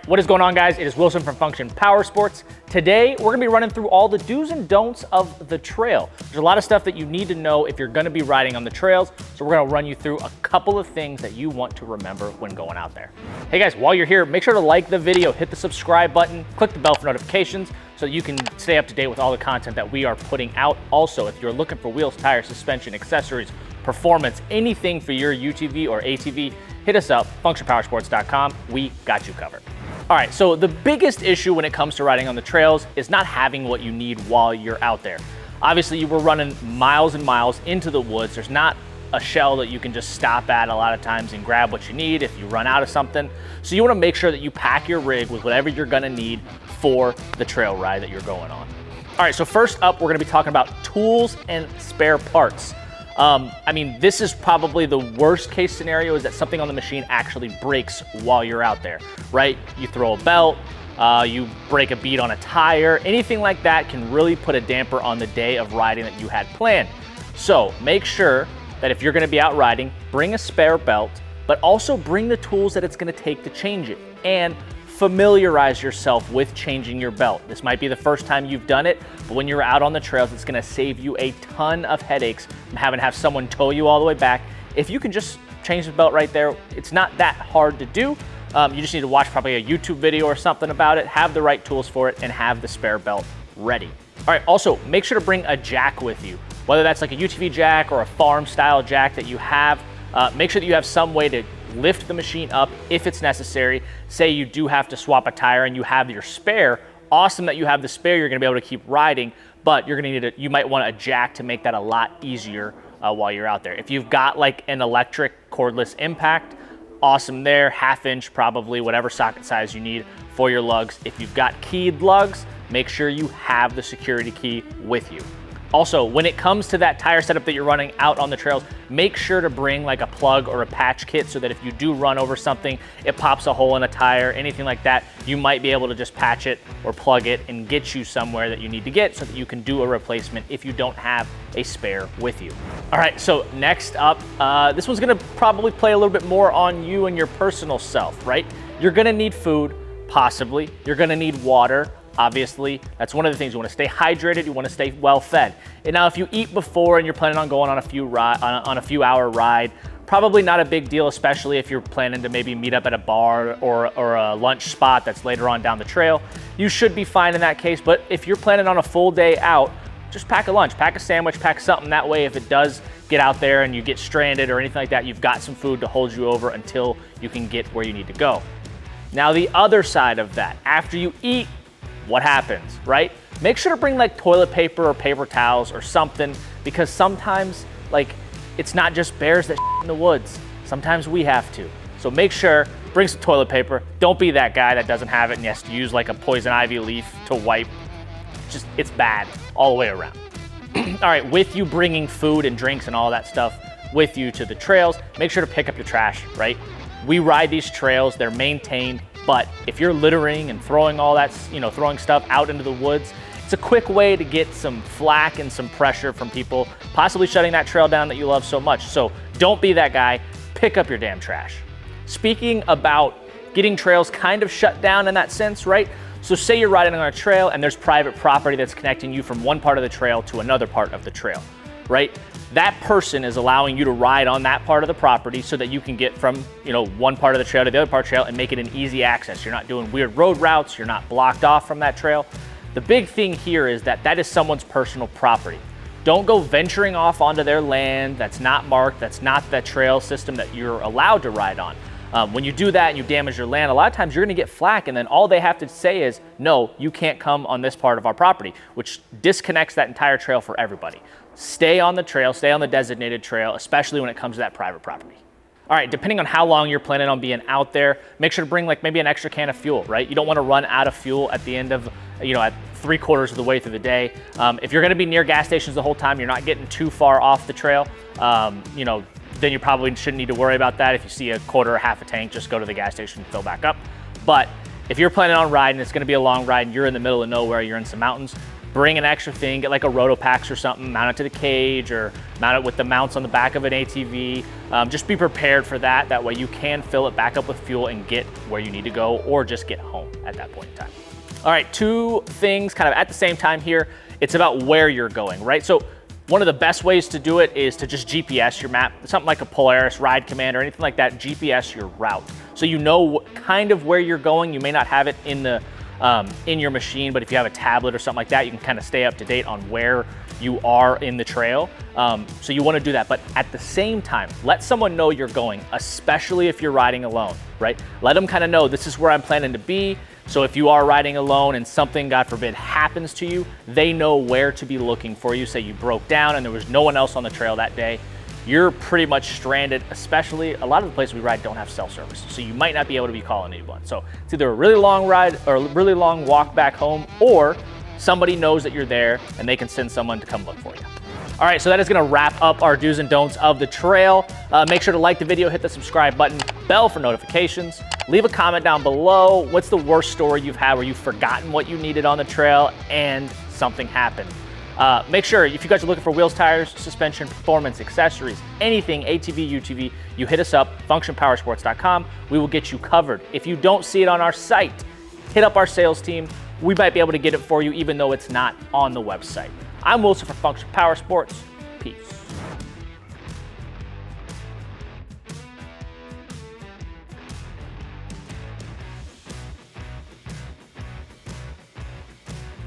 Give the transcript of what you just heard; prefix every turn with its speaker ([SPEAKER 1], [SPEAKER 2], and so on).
[SPEAKER 1] What is going on, guys? It is Wilson from Function Powersports. Today, we're gonna be running through all the do's and don'ts of the trail. There's a lot of stuff that you need to know if you're gonna be riding on the trails, so we're gonna run you through a couple of things that you want to remember when going out there. Hey guys, while you're here, make sure to like the video, hit the subscribe button, click the bell for notifications so that you can stay up to date with all the content that we are putting out. Also, if you're looking for wheels, tires, suspension, accessories, performance, anything for your UTV or ATV, hit us up, functionpowersports.com. We got you covered. All right, so the biggest issue when it comes to riding on the trails is not having what you need while you're out there. Obviously, you were running miles and miles into the woods. There's not a shell that you can just stop at a lot of times and grab what you need if you run out of something. So you wanna make sure that you pack your rig with whatever you're gonna need for the trail ride that you're going on. All right, so first up, we're gonna be talking about tools and spare parts. I mean, this is probably the worst case scenario, is that something on the machine actually breaks while you're out there, right? You throw a belt, you break a bead on a tire, anything like that can really put a damper on the day of riding that you had planned. So make sure that if you're gonna be out riding, bring a spare belt, but also bring the tools that it's gonna take to change it, and familiarize yourself with changing your belt. This might be the first time you've done it, but when you're out on the trails, it's gonna save you a ton of headaches from having to have someone tow you all the way back. If you can just change the belt right there, it's not that hard to do. You just need to watch probably a YouTube video or something about it, have the right tools for it, and have the spare belt ready. All right, also make sure to bring a jack with you, whether that's like a UTV jack or a farm style jack that you have. Make sure that you have some way to lift the machine up if it's necessary. Say you do have to swap a tire and you have your spare. Awesome that you have the spare, you're gonna be able to keep riding, but you're gonna need you might want a jack to make that a lot easier while you're out there. If you've got like an electric cordless impact, awesome there, 1/2 inch probably, whatever socket size you need for your lugs. If you've got keyed lugs, make sure you have the security key with you. Also, when it comes to that tire setup that you're running out on the trails, make sure to bring like a plug or a patch kit so that if you do run over something, it pops a hole in a tire, anything like that, you might be able to just patch it or plug it and get you somewhere that you need to get so that you can do a replacement if you don't have a spare with you. All right, so next up, this one's gonna probably play a little bit more on you and your personal self, right? You're gonna need food, possibly. You're gonna need water. Obviously, that's one of the things. You want to stay hydrated, you want to stay well fed. And now if you eat before and you're planning on going on a few hour ride, probably not a big deal, especially if you're planning to maybe meet up at a bar or a lunch spot that's later on down the trail. You should be fine in that case, but if you're planning on a full day out, just pack a lunch, pack a sandwich, pack something. That way, if it does get out there and you get stranded or anything like that, you've got some food to hold you over until you can get where you need to go. Now the other side of that, after you eat, what happens, right? Make sure to bring like toilet paper or paper towels or something, because sometimes like it's not just bears that in the woods. Sometimes we have to. So make sure, bring some toilet paper. Don't be that guy that doesn't have it and has to use like a poison ivy leaf to wipe. It's bad all the way around. All right, with you bringing food and drinks and all that stuff with you to the trails, make sure to pick up your trash, right? We ride these trails, they're maintained, but if you're littering and throwing all that, throwing stuff out into the woods, it's a quick way to get some flack and some pressure from people, possibly shutting that trail down that you love so much. So don't be that guy, pick up your damn trash. Speaking about getting trails kind of shut down in that sense, right? So say you're riding on a trail and there's private property that's connecting you from one part of the trail to another part of the trail, right? That person is allowing you to ride on that part of the property so that you can get from one part of the trail to the other part of the trail and make it an easy access. You're not doing weird road routes, you're not blocked off from that trail. The big thing here is that that is someone's personal property. Don't go venturing off onto their land that's not marked, that's not the trail system that you're allowed to ride on. When you do that and you damage your land, a lot of times you're gonna get flack, and then all they have to say is, no, you can't come on this part of our property, which disconnects that entire trail for everybody. Stay on the trail, stay on the designated trail, especially when it comes to that private property. All right, depending on how long you're planning on being out there, make sure to bring like maybe an extra can of fuel, right? You don't wanna run out of fuel at the end of, at 3/4 of the way through the day. If you're gonna be near gas stations the whole time, you're not getting too far off the trail, then you probably shouldn't need to worry about that. If you see a quarter or half a tank, just go to the gas station and fill back up. But if you're planning on riding, it's gonna be a long ride and you're in the middle of nowhere, you're in some mountains, bring an extra thing, get like a Rotopax or something, mount it to the cage or mount it with the mounts on the back of an ATV. Just be prepared for that. That way you can fill it back up with fuel and get where you need to go, or just get home at that point in time. All right, two things kind of at the same time here. It's about where you're going, right? So one of the best ways to do it is to just GPS your map, something like a Polaris Ride Command or anything like that. GPS your route, so you know kind of where you're going. You may not have it in the in your machine, but if you have a tablet or something like that, you can kind of stay up to date on where you are in the trail. So you want to do that, but at the same time, let someone know you're going, especially if you're riding alone, right? Let them kind of know this is where I'm planning to be. So if you are riding alone and something, God forbid, happens to you, they know where to be looking for you. Say you broke down and there was no one else on the trail that day, you're pretty much stranded, especially a lot of the places we ride don't have cell service. So you might not be able to be calling anyone. So it's either a really long ride or a really long walk back home, or somebody knows that you're there and they can send someone to come look for you. All right, so that is gonna wrap up our do's and don'ts of the trail. Make sure to like the video, hit the subscribe button, bell for notifications. Leave a comment down below. What's the worst story you've had where you've forgotten what you needed on the trail and something happened? Make sure, if you guys are looking for wheels, tires, suspension, performance, accessories, anything ATV, UTV, you hit us up, functionpowersports.com. We will get you covered. If you don't see it on our site, hit up our sales team. We might be able to get it for you even though it's not on the website. I'm Wilson for Function Powersports. Peace.